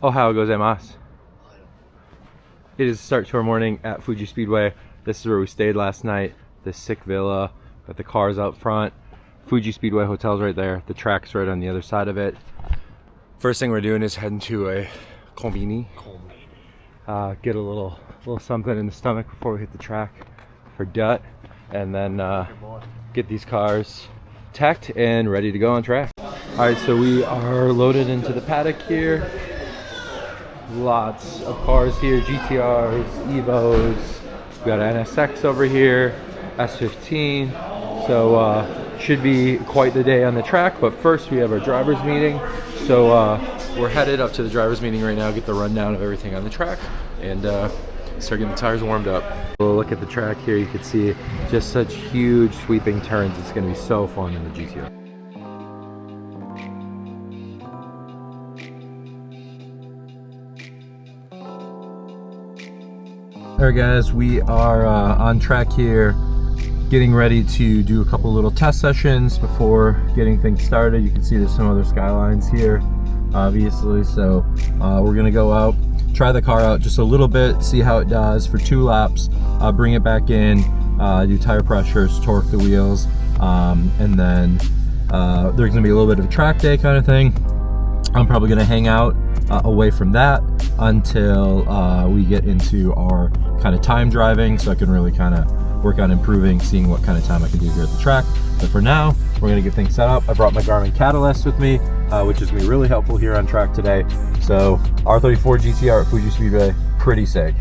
Ohayou gozaimasu. It is the start to our morning at Fuji Speedway. This is where we stayed last night. This sick villa with the cars out front. Fuji Speedway hotel's right there. The track's right on the other side of it. First thing we're doing is heading to a konbini. Get a little something in the stomach before we hit the track for Dut, and then get these cars tacked and ready to go on track. Alright, so we are loaded into the paddock here. Lots of cars here, GTRs, Evos. We got an NSX over here, S15. So should be quite the day on the track, but first we have our drivers meeting. So we're headed up to the drivers meeting right now, get the rundown of everything on the track, and start getting the tires warmed up. We'll look at the track here. You can see just such huge sweeping turns. It's going to be so fun in the GTR. Alright guys, we are on track here, getting ready to do a couple little test sessions before getting things started. You can see there's some other skylines here, obviously, so we're gonna go out, try the car out just a little bit, see how it does for 2 laps, bring it back in, do tire pressures, torque the wheels, and then there's gonna be a little bit of a track day kind of thing. I'm probably gonna hang out away from that until we get into our kind of time driving, so I can really kind of work on improving, seeing what kind of time I can do here at the track. But for now, we're gonna get things set up. I brought my Garmin Catalyst with me, which is gonna be really helpful here on track today. So R34 GTR at Fuji Speedway, pretty sick.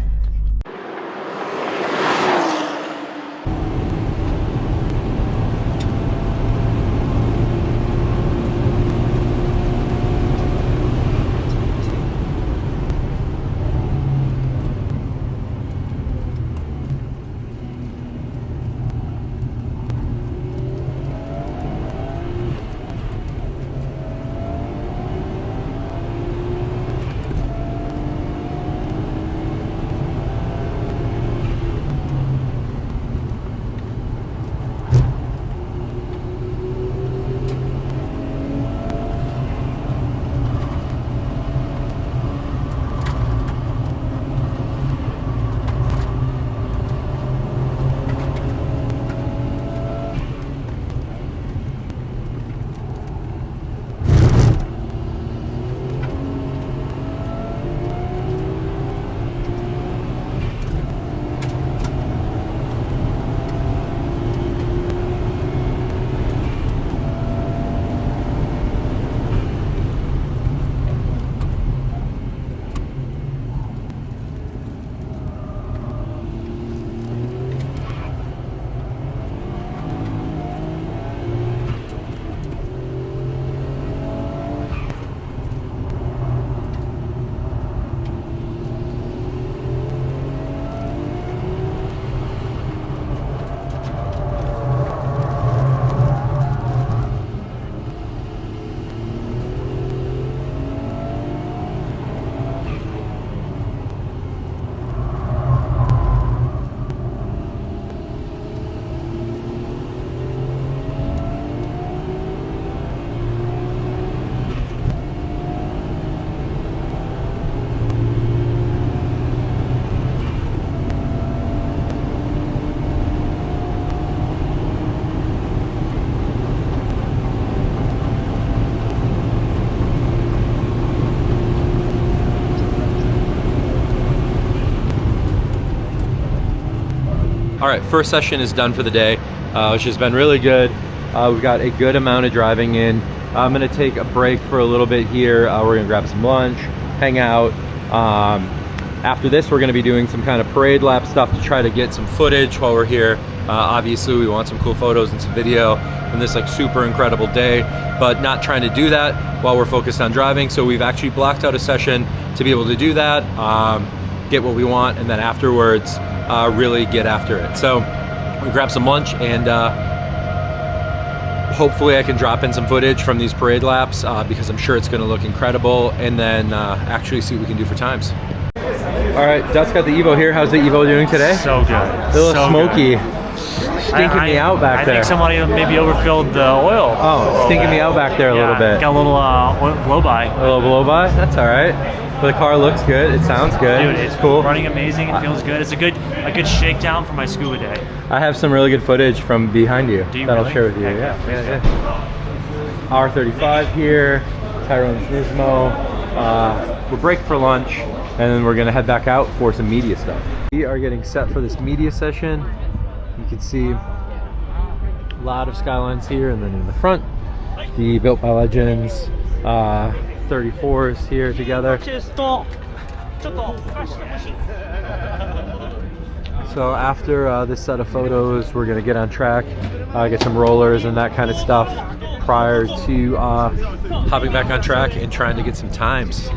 All right, first session is done for the day, which has been really good. We've got a good amount of driving in. I'm gonna take a break for a little bit here. We're gonna grab some lunch, hang out. After this, we're gonna be doing some kind of parade lap stuff to try to get some footage while we're here. Obviously, we want some cool photos and some video from this like super incredible day, but not trying to do that while we're focused on driving. So we've actually blocked out a session to be able to do that, get what we want, and then afterwards, really get after it. So we grab some lunch, and hopefully I can drop in some footage from these parade laps because I'm sure it's going to look incredible, and then actually see what we can do for times. All right, Dut's got the Evo here. How's the Evo doing today? So good. A little so smoky. Good. stinking me out back there. I think somebody maybe overfilled the oil. Oh, stinking me out back there a little bit. Got a little blow by. A little blow by? That's all right. But the car looks good. It sounds good. Dude, it's cool. Running amazing. It feels good. It's a good shakedown for my scuba day. I have some really good footage from behind you. Do you that really? I'll share with you. Yeah. R35 here. Tyrone's Nismo. We'll break for lunch, and then we're gonna head back out for some media stuff. We are getting set for this media session. You can see a lot of skylines here, and then in the front, the Built by Legends 34s here together. So after this set of photos, we're gonna get on track, get some rollers and that kind of stuff prior to hopping back on track and trying to get some times.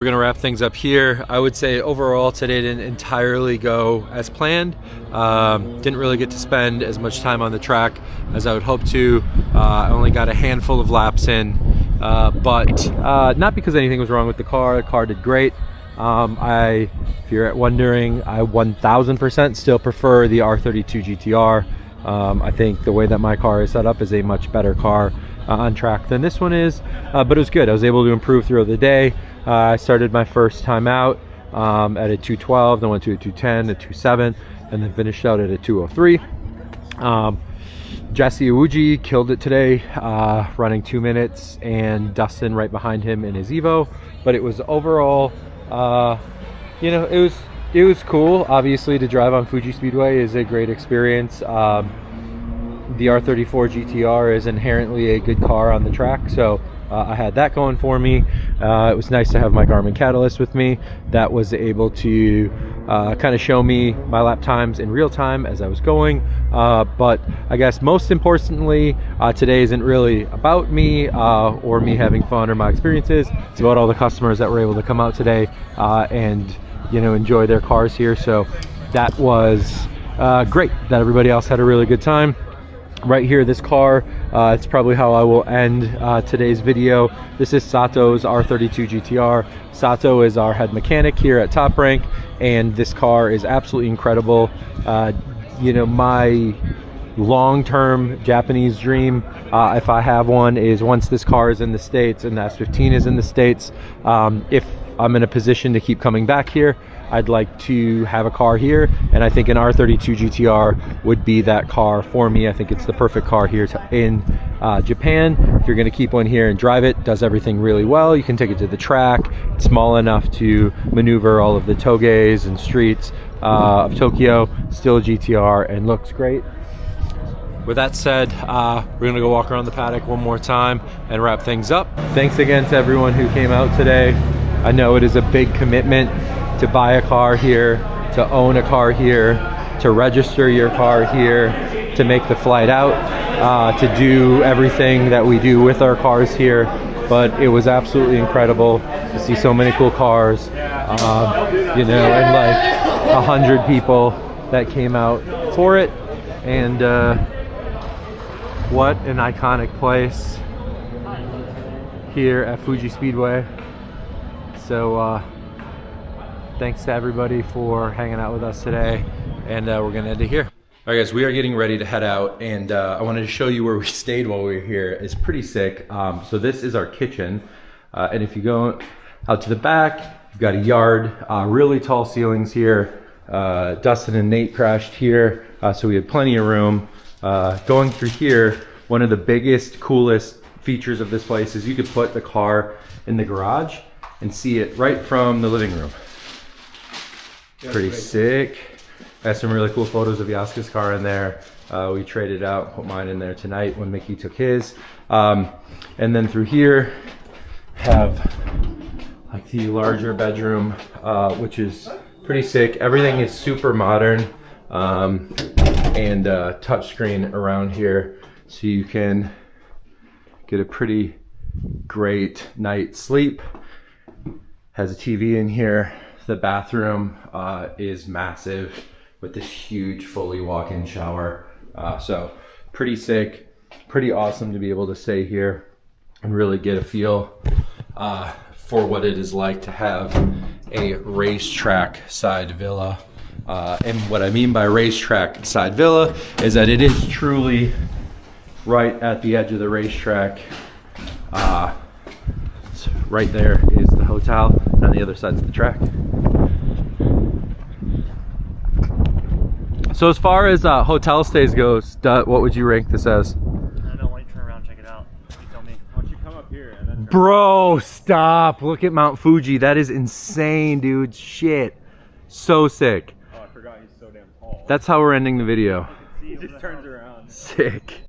We're gonna wrap things up here. I would say overall today didn't entirely go as planned. Didn't really get to spend as much time on the track as I would hope to. I only got a handful of laps in, but not because anything was wrong with the car. The car did great. If you're wondering, I 1000% still prefer the R32 GTR. I think the way that my car is set up is a much better car on track than this one is, but it was good. I was able to improve throughout the day. I started my first time out at a 212, then went to a 210, a 27, and then finished out at a 203. Jesse Iwuji killed it today, running 2 minutes, and Dustin right behind him in his Evo. But it was overall, you know, it was cool. Obviously, to drive on Fuji Speedway is a great experience. The R34 GTR is inherently a good car on the track, so I had that going for me. It was nice to have my Garmin Catalyst with me. That was able to kind of show me my lap times in real time as I was going. But I guess most importantly, today isn't really about me or me having fun or my experiences. It's about all the customers that were able to come out today and, you know, enjoy their cars here. So that was great that everybody else had a really good time. Right here, this car, it's probably how I will end today's video. This is Sato's R32 GTR. Sato is our head mechanic here at Toprank, and this car is absolutely incredible. You know, my long-term Japanese dream, if I have one, is once this car is in the States and the S15 is in the States, if I'm in a position to keep coming back here, I'd like to have a car here, and I think an R32 GTR would be that car for me. I think it's the perfect car here in Japan. If you're going to keep one here and drive it, does everything really well. You can take it to the track. It's small enough to maneuver all of the toges and streets of Tokyo. Still a GTR and looks great. With that said, we're gonna go walk around the paddock one more time and wrap things up. Thanks again to everyone who came out today. I know it is a big commitment to buy a car here, to own a car here, to register your car here, to make the flight out, to do everything that we do with our cars here. But it was absolutely incredible to see so many cool cars, you know, and like 100 people that came out for it. And what an iconic place here at Fuji Speedway. So thanks to everybody for hanging out with us today, and we're gonna end it here. All right guys, we are getting ready to head out, and I wanted to show you where we stayed while we were here. It's pretty sick. So this is our kitchen, and if you go out to the back, you've got a yard, really tall ceilings here. Dustin and Nate crashed here, so we had plenty of room. Going through here, one of the biggest, coolest features of this place is you could put the car in the garage and see it right from the living room. Pretty sick. I have some really cool photos of Yaska's car in there. We traded out, put mine in there tonight when Mickey took his. And then through here, have like the larger bedroom, which is pretty sick. Everything is super modern, and touchscreen around here, so you can get a pretty great night's sleep. Has a TV in here. The bathroom is massive with this huge fully walk-in shower. So pretty sick, pretty awesome to be able to stay here and really get a feel for what it is like to have a racetrack side villa. And what I mean by racetrack side villa is that it is truly right at the edge of the racetrack. So right there is the hotel, and on the other side's the track. So as far as hotel stays goes, what would you rank this as? I don't know, why don't you turn around and check it out? You tell me. Why don't you come up here and then Bro, stop. Look at Mount Fuji. That is insane, dude. Shit. So sick. Oh, I forgot he's so damn tall. That's how we're ending the video. He just turns around. Sick.